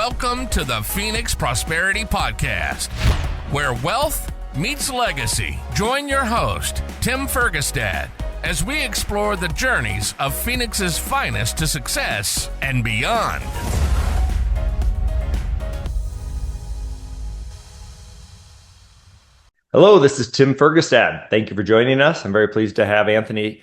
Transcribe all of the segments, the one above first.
Welcome to the Phoenix Prosperity Podcast, where wealth meets legacy. Join your host, Tim Fergestad, as we explore the journeys of Phoenix's finest to success and beyond. Hello, this is Tim Fergestad. Thank you for joining us. I'm very pleased to have Anthony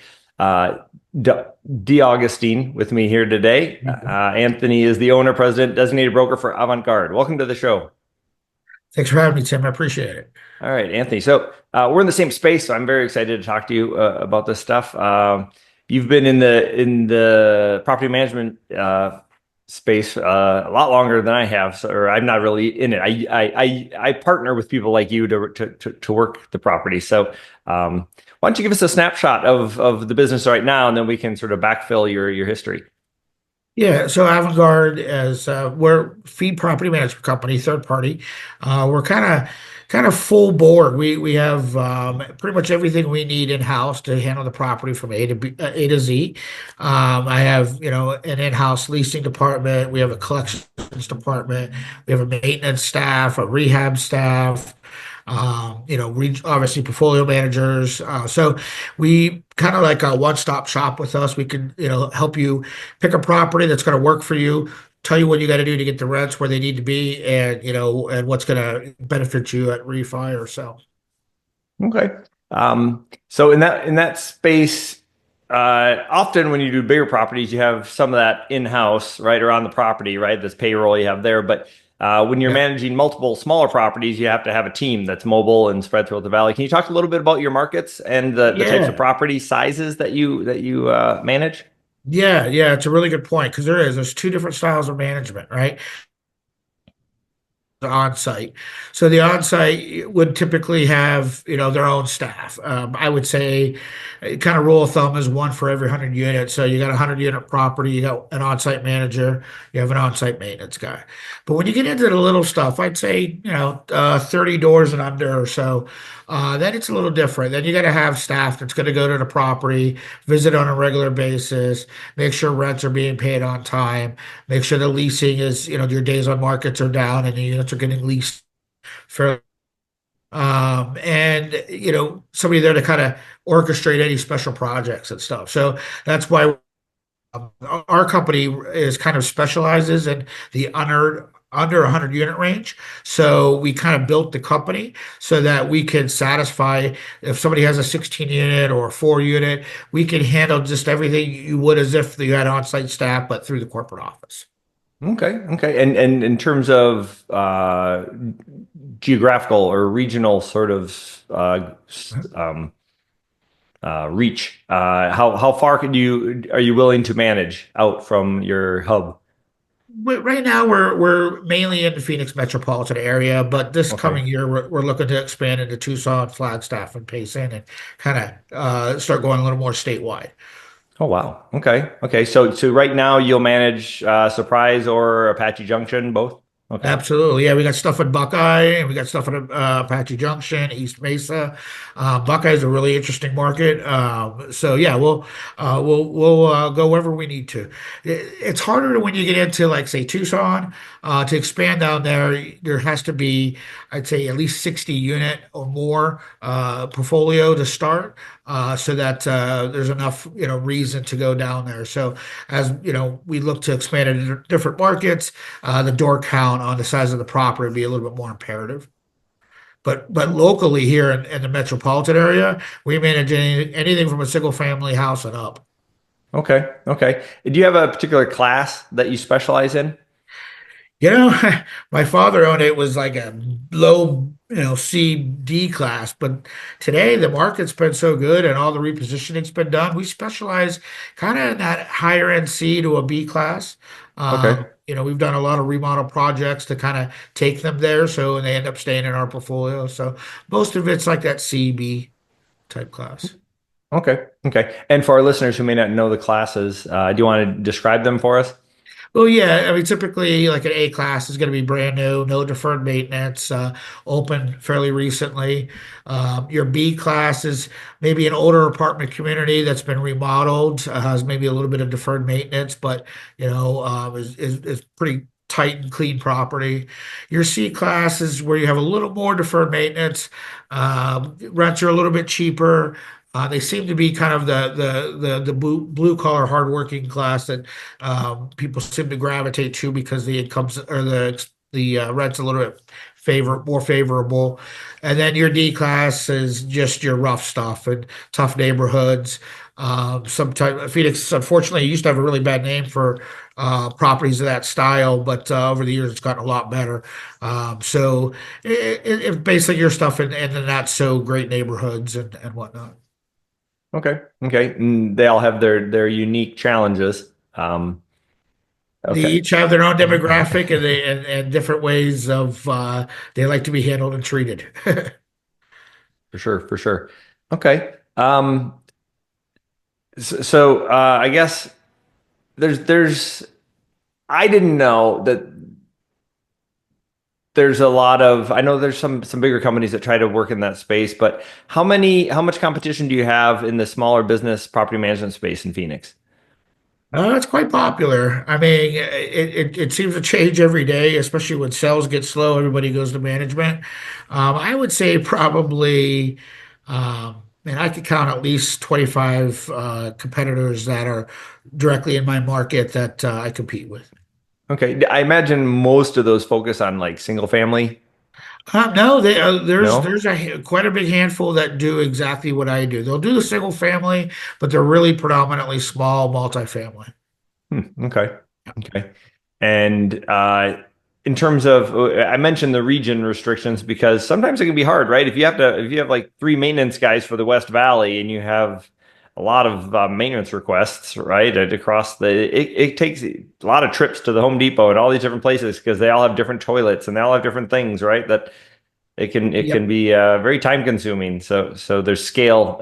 DeAugustine with me here today. Anthony is the owner, president, designated broker for Avant Garde. Welcome to the show. Thanks for having me, Tim. I appreciate it. All right, Anthony. So we're in the same space, so I'm very excited to talk to you about this stuff. You've been in the property management space a lot longer than I have, or I'm not really in it. I partner with people like you to work the property. So why don't you give us a snapshot of the business right now, and then we can sort of backfill your history. Yeah, so Avant Garde is we're feed property management company, third party. We're kind of full board. We have pretty much everything we need in house to handle the property from A to Z. I have an in-house leasing department. We have a collections department. We have a maintenance staff, a rehab staff. Obviously portfolio managers. So we kind of like a one-stop shop with us. We can, help you pick a property that's going to work for you, tell you what you got to do to get the rents where they need to be, and, and what's going to benefit you at refi or sell. Okay. So in that space, often when you do bigger properties, you have some of that in-house, right, or on the property, right? This payroll you have there, but when you're managing multiple smaller proproperties, you have to have a team that's mobile and spread throughout the valley. Can you talk a little bit about your markets and the types of property sizes that you manage? Yeah, it's a really good point, because there's two different styles of management, right? The on-site. So the on-site would typically have, their own staff. I would say kind of rule of thumb is one for every 100 units. So you got a 100-unit property, you got an on-site manager, you have an on-site maintenance guy. But when you get into the little stuff, I'd say, 30 doors and under or so, then it's a little different. Then you got to have staff that's going to go to the property, visit on a regular basis, make sure rents are being paid on time, make sure the leasing is, your days on markets are down and the units are getting leased fairly. And somebody there to kind of orchestrate any special projects and stuff. So that's why our company is kind of specializes in the under 100 unit range. So we kind of built the company so that we can satisfy, if somebody has a 16 unit or a 4 unit, we can handle just everything you would as if you had on-site staff, but through the corporate office. Okay. And in terms of geographical or regional sort of reach, how far are you willing to manage out from your hub? Right now, we're mainly in the Phoenix metropolitan area, but this coming year, we're looking to expand into Tucson, Flagstaff, and Payson, and kind of start going a little more statewide. Oh, wow. Okay. So right now you'll manage Surprise or Apache Junction, both? Okay. Absolutely. Yeah, we got stuff in Buckeye and we got stuff in Apache Junction, East Mesa. Buckeye is a really interesting market. So yeah, we'll go wherever we need to. It's harder when you get into, like, say, Tucson, to expand down there. There has to be, I'd say, at least 60 unit or more portfolio to start, so that there's enough reason to go down there. So as we look to expand into different markets, the door count on the size of the property would be a little bit more imperative. But locally here in the metropolitan area, we manage anything from a single family house and up. Okay. Do you have a particular class that you specialize in? My father owned it. It was like a low, C, D class. But today the market's been so good and all the repositioning's been done. We specialize kind of in that higher end C to a B class. Okay. We've done a lot of remodel projects to kind of take them there. And they end up staying in our portfolio. So most of it's like that CB type class. Okay. And for our listeners who may not know the classes, do you want to describe them for us? Well, yeah, I mean, typically like an A class is going to be brand new, no deferred maintenance, open fairly recently. Your B class is maybe an older apartment community that's been remodeled, has maybe a little bit of deferred maintenance, but is pretty tight and clean property. Your C class is where you have a little more deferred maintenance. Rents are a little bit cheaper. They seem to be kind of the blue collar hardworking class that people seem to gravitate to because the incomes or the rent's a little bit more favorable. And then your D class is just your rough stuff and tough neighborhoods. Sometimes Phoenix, unfortunately, used to have a really bad name for properties of that style, but over the years it's gotten a lot better. So it's basically your stuff in the not so great neighborhoods and whatnot. Okay. Okay. And they all have their unique challenges. They Okay. each have their own demographic and different ways of they like to be handled and treated. For sure. For sure. Okay. So I guess there's I didn't know that there's a lot of, I know there's some bigger companies that try to work in that space, but how much competition do you have in the smaller business property management space in Phoenix? It's quite popular. I mean, it seems to change every day, especially when sales get slow, everybody goes to management. I would say probably, and I could count at least 25 competitors that are directly in my market that I compete with. Okay. I imagine most of those focus on like single family. No, No? there's quite a big handful that do exactly what I do. They'll do the single family, but they're really predominantly small multifamily. Okay. Okay. And in terms of, I mentioned the region restrictions because sometimes it can be hard, right? If you have like three maintenance guys for the West Valley and you have a lot of maintenance requests, right, across it takes a lot of trips to the Home Depot and all these different places because they all have different toilets and they all have different things, right? That it can Yep. be very time consuming. So there's scale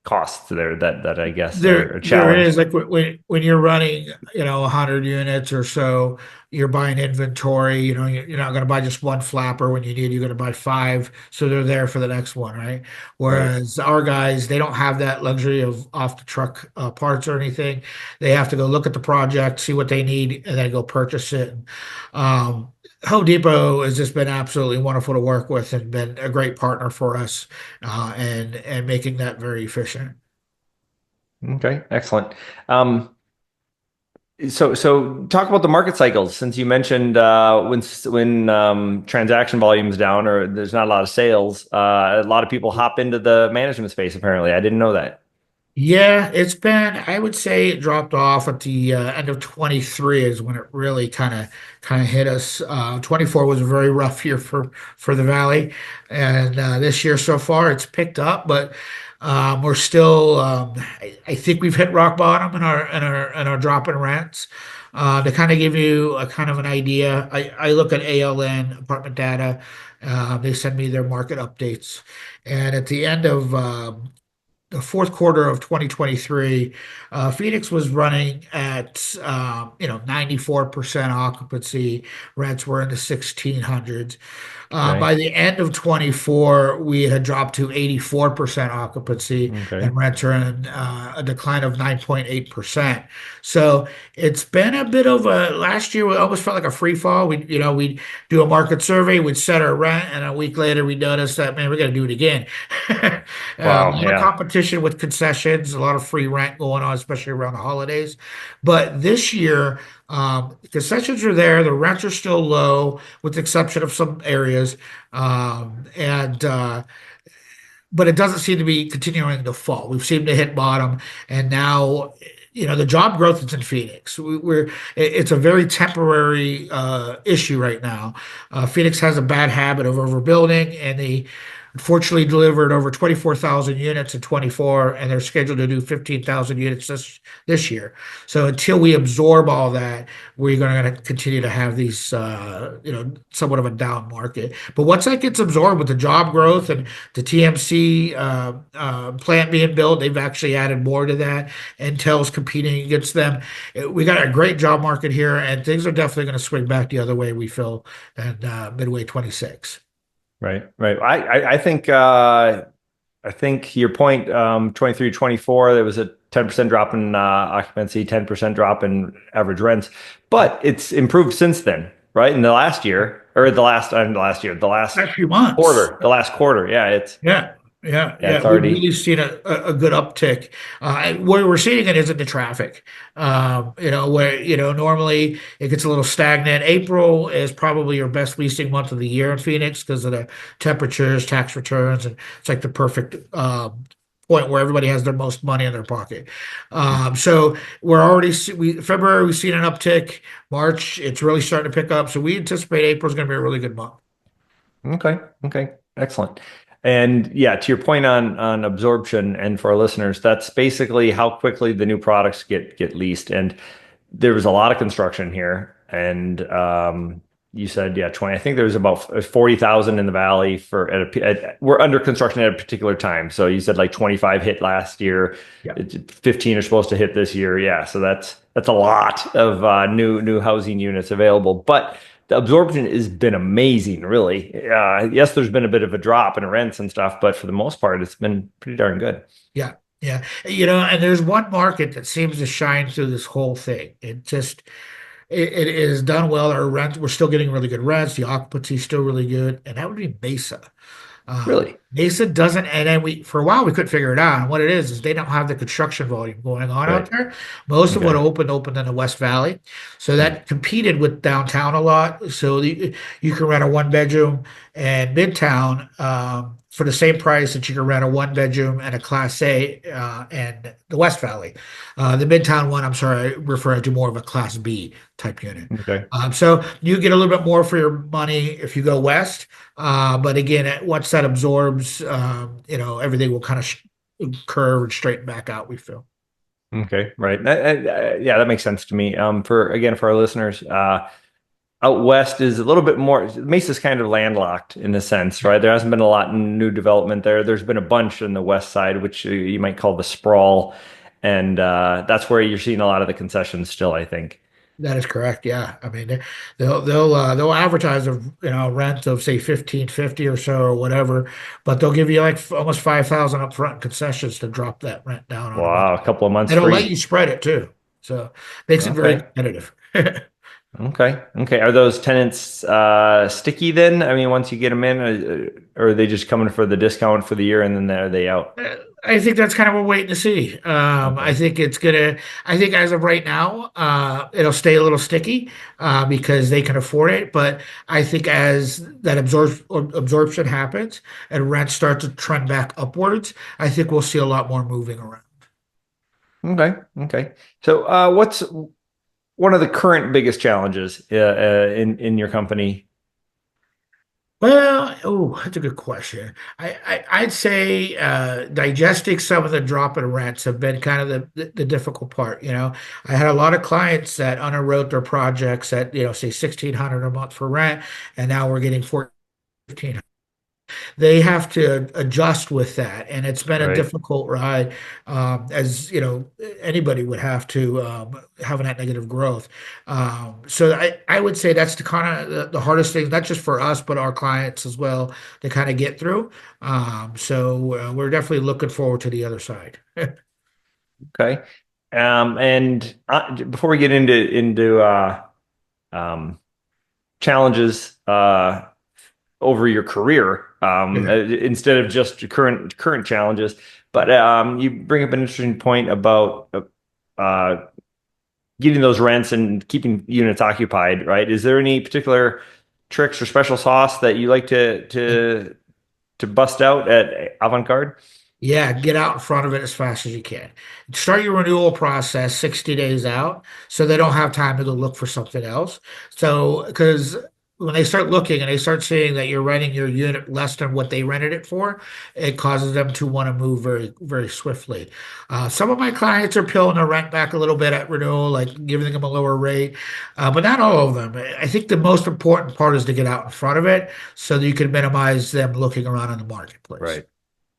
costs there that I guess are a There challenge. is like when you're running, 100 units or so, you're buying inventory. You're not going to buy just one flapper when you need. You're going to buy five, so they're there for the next one, right? Right. Whereas our guys, they don't have that luxury of off the truck parts or anything. They have to go look at the project, see what they need, and then go purchase it. Um, Home Depot has just been absolutely wonderful to work with and been a great partner for us, and making that very efficient. Okay, excellent. Um, so talk about the market cycles since you mentioned when transaction volume's down or there's not a lot of sales, a lot of people hop into the management space apparently. I didn't know that. Yeah, I would say it dropped off at the end of 23 is when it really kind of hit us. 24 was a very rough year for the Valley. And this year so far it's picked up, but we're still I think we've hit rock bottom in our drop in rents. To kind of give you a kind of an idea, I look at ALN apartment data. They send me their market updates. And at the end of the fourth quarter of 2023, Phoenix was running at 94% occupancy. Rents were in the 1600s. Okay. By the end of 24, we had dropped to 84% occupancy, Okay. and rents are in a decline of 9.8%. So it's been a bit of a last year. We almost felt like a free fall. We'd do a market survey, we'd set our rent, and a week later we noticed that, man, we got to do it again. A Wow. lot of Yeah. competition with concessions, a lot of free rent going on, especially around the holidays. But this year, concessions are there. The rents are still low, with the exception of some areas. And But it doesn't seem to be continuing to fall. We've seemed to hit bottom, and now, the job growth is in Phoenix. It's a very temporary issue right now. Phoenix has a bad habit of overbuilding, and they unfortunately delivered over 24,000 units in 24, and they're scheduled to do 15,000 units this year. So until we absorb all that, we're going to continue to have these, somewhat of a down market. But once that gets absorbed with the job growth and the TMC plant being built, they've actually added more to that. Intel's competing against them. We got a great job market here, and things are definitely going to swing back the other way, we feel, in midway 26. Right. Right. I think your point, 23, 24, there was a 10% drop in occupancy, 10% drop in average rents, but it's improved since then, right? In the last year, or the last Last few months. quarter, the last quarter. Yeah, Yeah, yeah, it's We've already really seen a good uptick. And where we're seeing it is in the traffic. Where normally it gets a little stagnant. April is probably your best leasing month of the year in Phoenix because of the temperatures, tax returns, and it's like the perfect point where everybody has their most money in their pocket. So we're already February we've seen an uptick. March it's really starting to pick up. So we anticipate April is going to be a really good month. okay. Okay, excellent. And yeah, to your point on absorption, and for our listeners, that's basically how quickly the new products get leased. And there was a lot of construction here, and you said, yeah, 20. I think there was about 40,000 in the valley we're under construction at a particular time. So you said like 25 hit last year, Yeah. 15 are supposed to hit this year. Yeah, so that's a lot of new housing units available. But the absorption has been amazing, really. Yes, there's been a bit of a drop in rents and stuff, but for the most part, it's been pretty darn good. Yeah, yeah. And there's one market that seems to shine through this whole thing. It is done well. Our rent, we're still getting really good rents. The occupancy is still really good, and that would be Mesa. Really? Mesa doesn't, and then for a while we couldn't figure it out. And what it is they don't have the construction volume going on out Right. there. Most of what Okay. opened in the West Valley, so that competed with downtown a lot. So you can rent a one bedroom in Midtown for the same price that you can rent a one bedroom and a Class A in the West Valley. The Midtown one, I'm sorry, I refer to more of a Class B type unit. Okay. So you get a little bit more for your money if you go west. But again, once that absorbs, everything will kind of curve and straighten back out, we feel. Okay. Right. Yeah, that makes sense to me. For our listeners, out west is a little bit more. Mesa's kind of landlocked in a sense, right? There hasn't been a lot in new development there. There's been a bunch in the west side, which you might call the sprawl, and that's where you're seeing a lot of the concessions still, I think. That is correct. Yeah. I mean, they'll advertise a rent of say 1550 or so or whatever, but they'll give you like almost 5,000 up front concessions to drop that rent down on a month. Wow, a couple of months And it'll let free. you spread it too. So makes it very Okay. competitive. Okay. Okay. Are those tenants sticky then? I mean, once you get them in, or are they just coming for the discount for the year and then are they out? I think that's kind of what we're waiting to see. I Okay. think I think as of right now, it'll stay a little sticky because they can afford it. But I think as that absorption happens and rents start to trend back upwards, I think we'll see a lot more moving around. Okay. Okay. So, what's one of the current biggest challenges in your company? Well, oh, that's a good question. I'd say digesting some of the drop in rents have been kind of the difficult part. I had a lot of clients that underwrote their projects at say 1,600 a month for rent, and now we're getting 1,400. They have to adjust with that, and it's been a Right. difficult ride, as anybody would have to having that negative growth. So I would say that's the kind of the hardest thing, not just for us, but our clients as well, to kind of get through. So we're definitely looking forward to the other side. Okay. And before we get into um, challenges over your career, Yeah. instead of just current challenges, but you bring up an interesting point about uh, getting those rents and keeping units occupied, right? Is there any particular tricks or special sauce that you like to bust out at Avant Garde? Yeah, get out in front of it as fast as you can. Start your renewal process 60 days out so they don't have time to go look for something else. So, because when they start looking and they start seeing that you're renting your unit less than what they rented it for, it causes them to want to move very, very swiftly. Some of my clients are peeling their rent back a little bit at renewal, like giving them a lower rate, but not all of them. I think the most important part is to get out in front of it so that you can minimize them looking around in the marketplace. Right.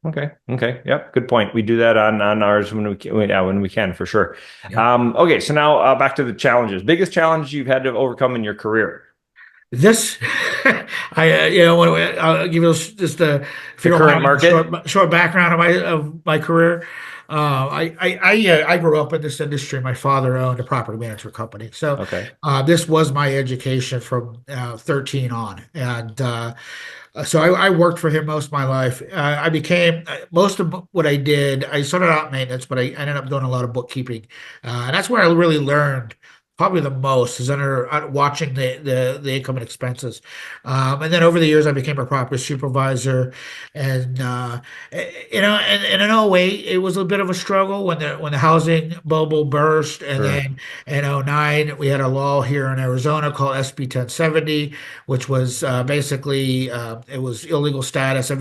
Okay. Okay. Yep. Good point. We do that on ours when we can, yeah, when we can, for sure. Yeah. Okay. So now back to the challenges. Biggest challenge you've had to overcome in your career. This, I'll give you just if The you don't current mind, market. short background of my career. I grew up in this industry. My father owned a property management company, so Okay. this was my education from 13 on, and so I worked for him most of my life. I became most of what I did. I started out in maintenance, but I ended up doing a lot of bookkeeping, and that's where I really learned probably the most is under watching the income and expenses. And then over the years, I became a property supervisor, and and in a way, it was a bit of a struggle when the housing bubble burst, and Sure. then in '09 we had a law here in Arizona called SB 1070, which was basically it was illegal status.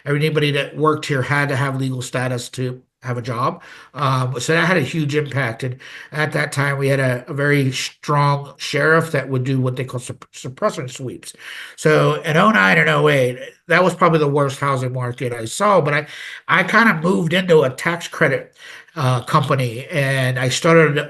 Anybody that worked here had to have legal status to have a job. So that had a huge impact. And at that time, we had a very strong sheriff that would do what they call suppressor sweeps. So in '09 and '08, that was probably the worst housing market I saw. But I kind of moved into a tax credit company, and I started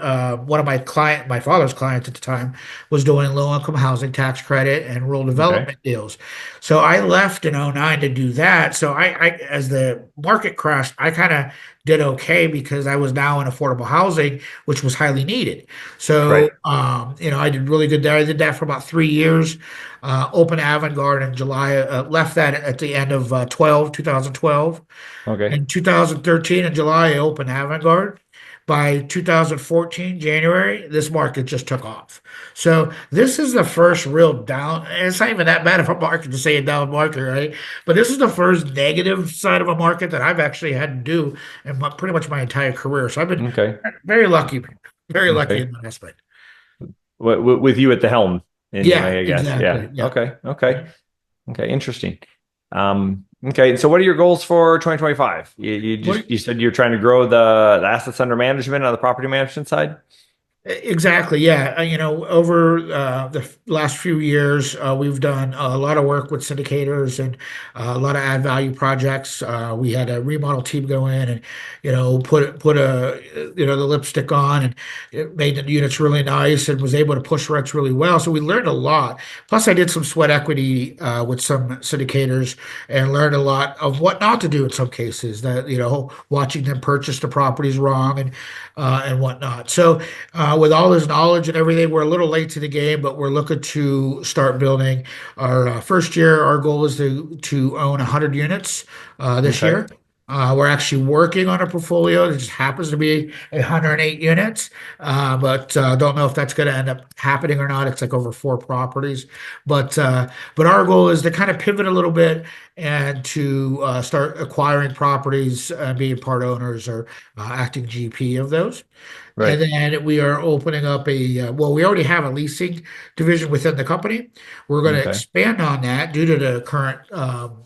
one of my father's clients at the time was doing low income housing tax credit and rural Okay. development deals. So I left in '09 to do that. So as the market crashed, I kind of did okay because I was now in affordable housing, which was highly needed. Right. So I did really good there. I did that for about 3 years. Opened Avant Garde in July. Left that at the end of 2012. Okay. In 2013, in July, I opened Avant Garde. By 2014, January, this market just took off. So this is the first real down. And it's not even that bad of a market to say a down market, right? But this is the first negative side of a market that I've actually had to do in pretty much my entire career. So I've been Okay. very lucky, very lucky Okay. in that aspect. With you at the helm, Yeah, anyway, I guess. Yeah. exactly. Yeah. Okay. Okay. Okay. Interesting. Okay. So what are your goals for 2025? What You said you're trying to grow the assets under management on the property management side? Exactly. Yeah. Over the last few years, we've done a lot of work with syndicators and a lot of add value projects. We had a remodel team go in and, put the lipstick on, and it made the units really nice and was able to push rents really well. So we learned a lot. Plus, I did some sweat equity with some syndicators and learned a lot of what not to do in some cases. That watching them purchase the properties wrong and whatnot. So with all this knowledge and everything, we're a little late to the game, but we're looking to start building our first year. Our goal is to own 100 units this Okay. year. We're actually working on a portfolio that just happens to be 108 units, but don't know if that's going to end up happening or not. It's like over 4 properties, but our goal is to kind of pivot a little bit and to start acquiring properties, being part owners or acting GP of those. And Right. then we are opening up well, we already have a leasing division within the company. We're going to Okay. expand on that due to the current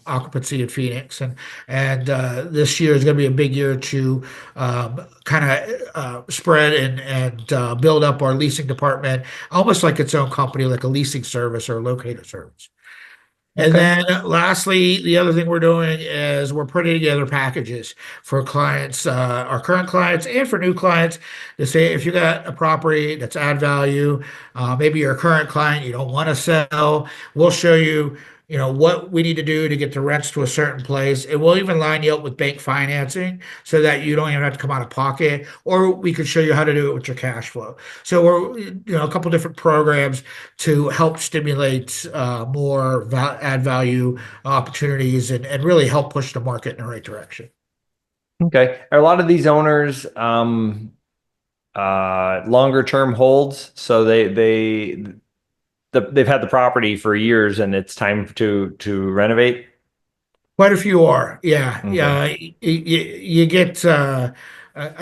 occupancy in Phoenix. And this year is going to be a big year to kind of spread and build up our leasing department, almost like its own company, like a leasing service or a locator service. And Okay. then lastly, the other thing we're doing is we're putting together packages for clients, our current clients and for new clients to say, if you got a property that's add value, maybe you're a current client, you don't want to sell, we'll show you, what we need to do to get the rents to a certain place. And we'll even line you up with bank financing so that you don't even have to come out of pocket, or we could show you how to do it with your cash flow. So we're, a couple different programs to help stimulate more add value opportunities and really help push the market in the right direction. Okay. Are a lot of these owners longer term holds? So they've had the property for years and it's time to renovate? Quite a few are, yeah, Okay. yeah. You get. I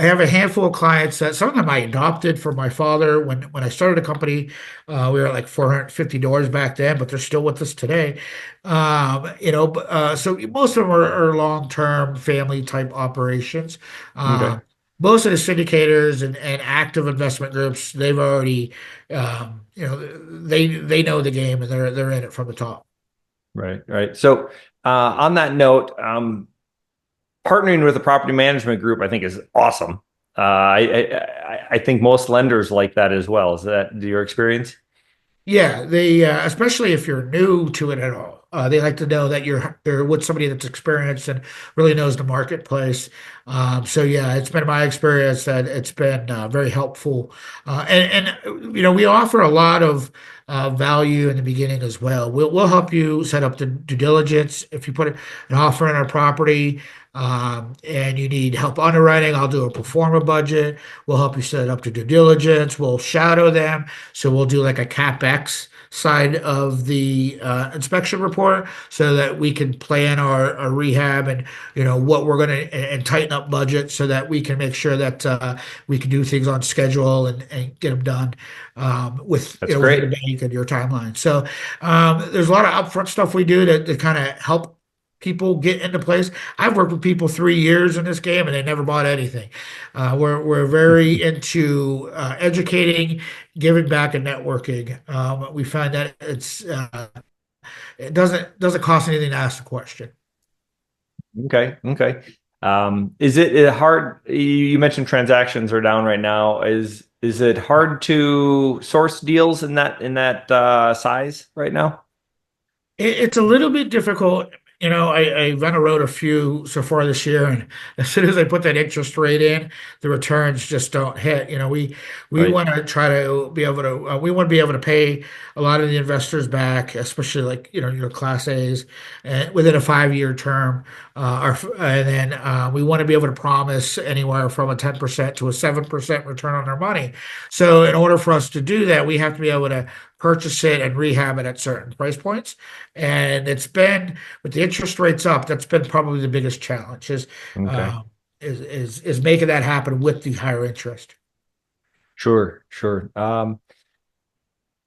have a handful of clients that some of them I adopted for my father when I started the company. We were at like 450 doors back then, but they're still with us today. So most of them are long-term family type operations. Okay. Most of the syndicators and active investment groups, they've already, they know the game and they're in it from the top. Right. Right. So on that note, partnering with a property management group, I think, is awesome. I think most lenders like that as well. Is that your experience? Yeah, they especially if you're new to it at all. They like to know that you're with somebody that's experienced and really knows the marketplace. So yeah, it's been my experience that it's been very helpful. We offer a lot of value in the beginning as well. We'll help you set up the due diligence. If you put an offer in our property, and you need help underwriting, I'll do a pro forma budget. We'll help you set up the due diligence. We'll shadow them. So we'll do like a CapEx side of the inspection report so that we can plan our rehab and what we're going to and tighten up budget so that we can make sure that we can do things on schedule and get them done with That's within great. the bank and your timeline. So there's a lot of upfront stuff we do to kind of help people get into place. I've worked with people 3 years in this game and they never bought anything. We're very into educating, giving back, and networking. We find that it doesn't cost anything to ask the question. Okay. Okay. Is it hard? You mentioned transactions are down right now. Is it hard to source deals in that size right now? It's a little bit difficult. I run a road a few so far this year, and as soon as I put that interest rate in, the returns just don't hit. We Right. want to try to be able to we want to be able to pay a lot of the investors back, especially like your Class A's, and within a 5-year term. And then we want to be able to promise anywhere from a 10% to a 7% return on our money. So in order for us to do that, we have to be able to purchase it and rehab it at certain price points. And it's been with the interest rates up, that's been probably the biggest challenge Okay. is making that happen with the higher interest. Sure. Sure.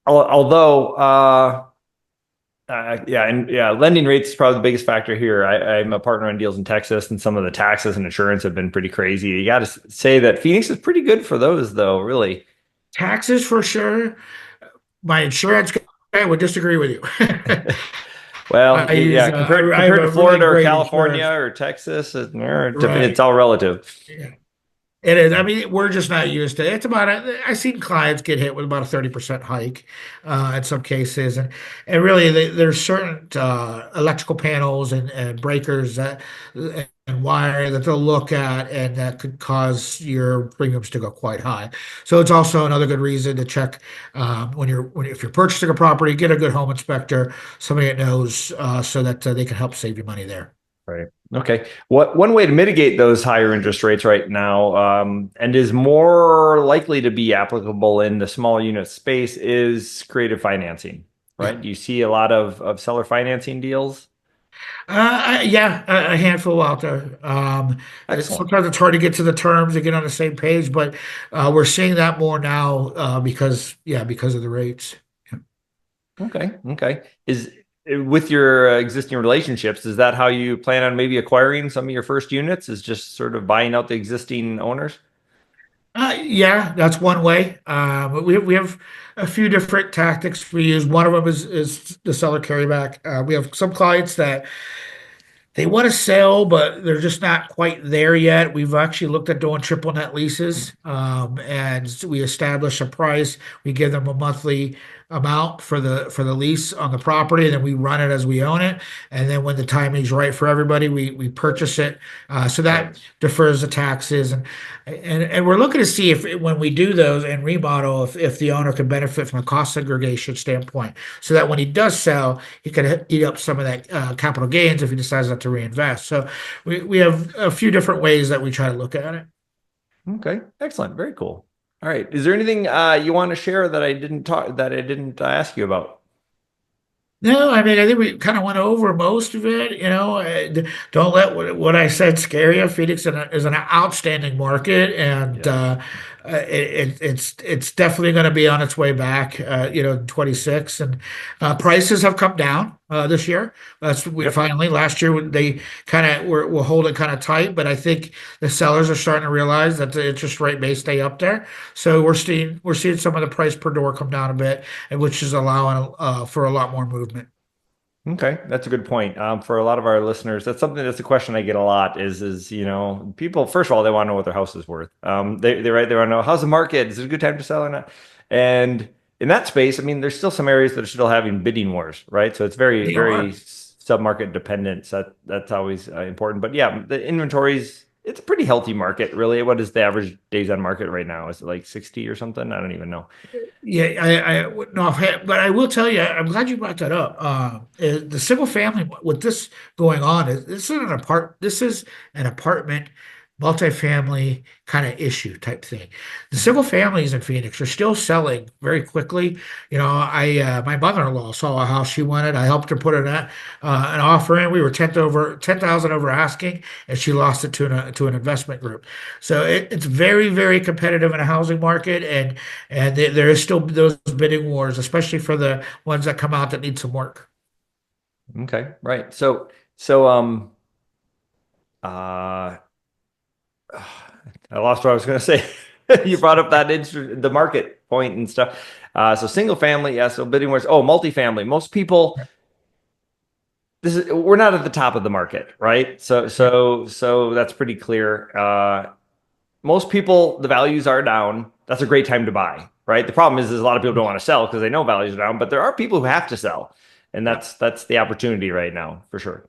Although, yeah, lending rates is probably the biggest factor here. I'm a partner on deals in Texas, and some of the taxes and insurance have been pretty crazy. You got to say that Phoenix is pretty good for those, though, really. Taxes for sure. My insurance guy would disagree with you. Well, yeah, I have compared to a really Florida or great California insurance. or Texas, it's Right. all relative. Yeah. It is. I mean, we're just not used to it. It's about, I've seen clients get hit with about a 30% hike in some cases. And really, there's certain electrical panels and breakers and wire that they'll look at, and that could cause your premiums to go quite high. So it's also another good reason to check if you're purchasing a property, get a good home inspector, somebody that knows, so that they can help save you money there. Right. Okay. One way to mitigate those higher interest rates right now, and is more likely to be applicable in the small unit space, is creative financing, Yeah. right? Do you see a lot of seller financing deals? Yeah, a handful out there. Excellent. Sometimes it's hard to get to the terms and get on the same page, but we're seeing that more now because of the rates. Yeah. Okay. Okay. Is with your existing relationships, is that how you plan on maybe acquiring some of your first units? Is just sort of buying out the existing owners? Yeah, that's one way. We have a few different tactics we use. One of them is the seller carryback. We have some clients that they want to sell, but they're just not quite there yet. We've actually looked at doing triple net leases, and we establish a price. We give them a monthly amount for the lease on the property, and then we run it as we own it. And then when the timing is right for everybody, we purchase it. So Right. that defers the taxes, and we're looking to see if when we do those and remodel, if the owner can benefit from a cost segregation standpoint, so that when he does sell, he can eat up some of that capital gains if he decides not to reinvest. So we have a few different ways that we try to look at it. Okay. Excellent. Very cool. All right. Is there anything you want to share that I didn't ask you about? No, I mean, I think we kind of went over most of it. Don't let what I said scare you. Phoenix is an outstanding market, and Yes. it's definitely going to be on its way back. In 26, and prices have come down this year. We Yep. finally last year they kind of were holding kind of tight, but I think the sellers are starting to realize that the interest rate may stay up there. So we're seeing some of the price per door come down a bit, and which is allowing for a lot more movement. Okay, that's a good point. For a lot of our listeners, that's a question I get a lot is, people, first of all, they want to know what their house is worth. They want to know, how's the market? Is it a good time to sell or not? And in that space, I mean, there's still some areas that are still having bidding wars, right? So it's very, They very are. sub-market dependent. So that's always important. But yeah, the inventories, it's a pretty healthy market, really. What is the average days on market right now? Is it like 60 or something? I don't even know. Yeah, I wouldn't offhand, but I will tell you, I'm glad you brought that up. The single family with this going on is this is an apartment multifamily kind of issue type thing. The single families in Phoenix are still selling very quickly. I my mother-in-law saw a house she wanted. I helped her put an offer in. We were 10,000 over asking, and she lost it to an investment group. So it's very, very competitive in a housing market, and there is still those bidding wars, especially for the ones that come out that need some work. Okay, right. So uh I lost what I was going to say. You brought up the market point and stuff. So single family, yeah. So bidding wars. Oh, multifamily. Most people, we're not at the top of the market, right? Yeah. So that's pretty clear. Most people, the values are down. That's a great time to buy, right? The problem is a lot of people don't want to sell because they know values are down, but there are people who have to sell, and Yeah. that's the opportunity right now for sure.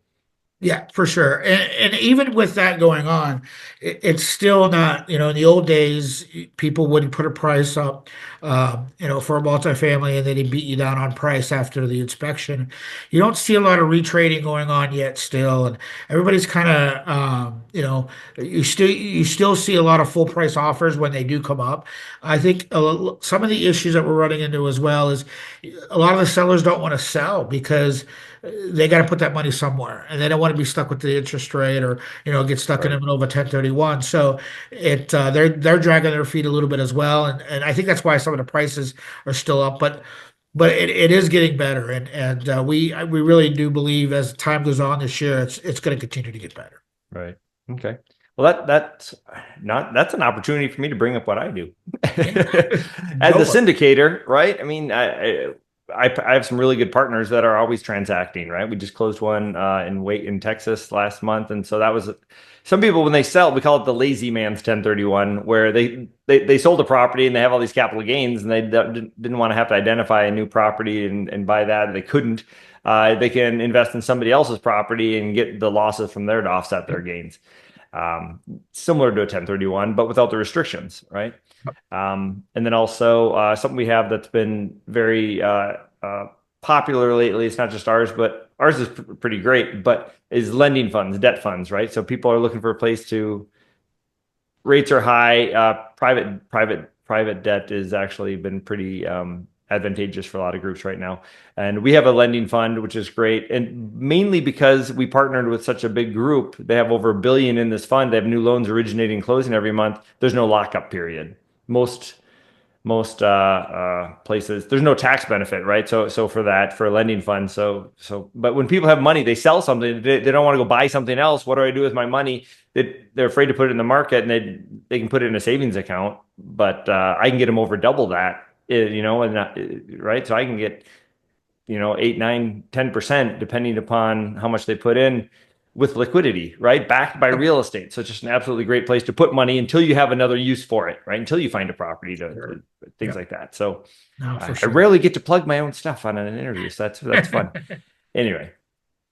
Yeah, for sure. And even with that going on, it's still not, in the old days, people would put a price up, for a multifamily and then he'd beat you down on price after the inspection. You don't see a lot of retrading going on yet still. And everybody's kind of, you still see a lot of full price offers when they do come up. I think some of the issues that we're running into as well is a lot of the sellers don't want to sell because they got to put that money somewhere, and they don't want to be stuck with the interest rate or get stuck in the Right. middle of a 1031. So they're dragging their feet a little bit as well, and I think that's why some of the prices are still up, but it is getting better, and we really do believe as time goes on this year, it's going to continue to get better. Right. Okay. Well, that's an opportunity for me to bring up what I do Yeah, as a go for it. syndicator, right? I mean, I have some really good partners that are always transacting, right? We just closed one in Texas last month, and so that was some people when they sell, we call it the lazy man's 1031, where they sold a property and they have all these capital gains, and they didn't want to have to identify a new property and buy that. They couldn't. They can invest in somebody else's property and get the losses from there to offset their gains. Similar to a 1031, but without the restrictions, right? And then also something we have that's been very popular lately. It's not just ours, but ours is pretty great. But is lending funds, debt funds, right? So people are looking for a place to. Rates are high. Private debt has actually been pretty advantageous for a lot of groups right now. And we have a lending fund, which is great. And mainly because we partnered with such a big group, they have over $1 billion in this fund. They have new loans originating and closing every month. There's no lockup period. Most places there's no tax benefit, right? So for a lending fund, but when people have money, they sell something. They don't want to go buy something else. What do I do with my money? They're afraid to put it in the market, and they can put it in a savings account. But I can get them over double that, right? So I can get 8, 9, 10% depending upon how much they put in with liquidity, right? Backed by real estate. So it's just an absolutely great place to put money until you have another use for it, right? Until you find a property to things like that. So No, for I sure. rarely get to plug my own stuff on an interview. So that's fun. Anyway,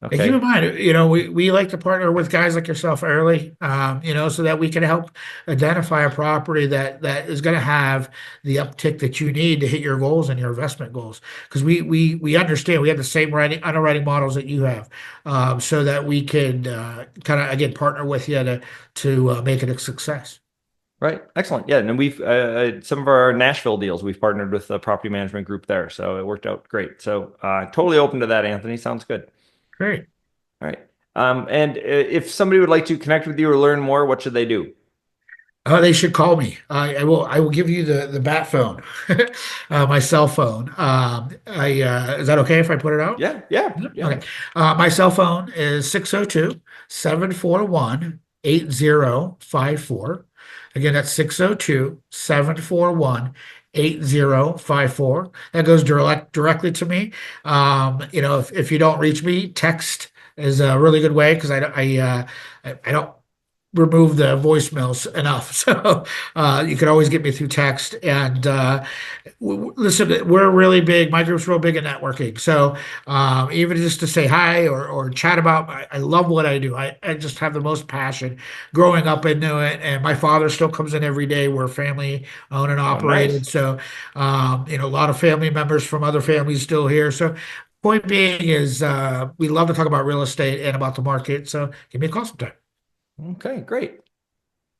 And keep in okay. mind, we like to partner with guys like yourself early, so that we can help identify a property that is going to have the uptick that you need to hit your goals and your investment goals. Because we understand we have the same underwriting models that you have, so that we can kind of again partner with you to make it a success. Right. Excellent. Yeah. And then we've some of our Nashville deals, we've partnered with the property management group there. So it worked out great. So totally open to that, Anthony. Sounds good. Great. All right. And if somebody would like to connect with you or learn more, what should they do? They should call me. I will give you the bat phone, my cell phone. Is that okay if I put it out? Yeah, yeah, Yep. yeah. Okay. My cell phone is 602-741-8054. Again, that's 602-741-8054. That goes directly to me. If you don't reach me, text is a really good way because I don't remove the voicemails enough. So you can always get me through text. And listen, we're really big. My group's real big in networking. So even just to say hi or chat about, I love what I do. I just have the most passion growing up into it. And my father still comes in every day. We're family owned and Oh, operated. nice. So, a lot of family members from other families still here. So point being is we love to talk about real estate and about the market. So give me a call sometime. Okay, great.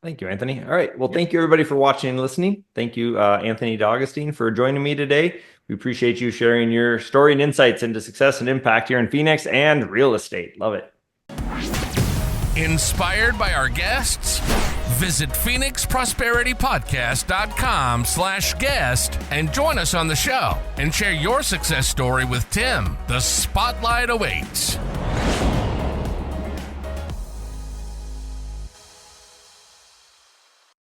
Thank you, Anthony. All right. Well, thank you everybody for watching and listening. Thank you, Anthony DeAugustine, for joining me today. We appreciate you sharing your story and insights into success and impact here in Phoenix and real estate. Love it. Inspired by our guests? Visit phoenixprosperitypodcast.com/guest and join us on the show and share your success story with Tim. The spotlight awaits.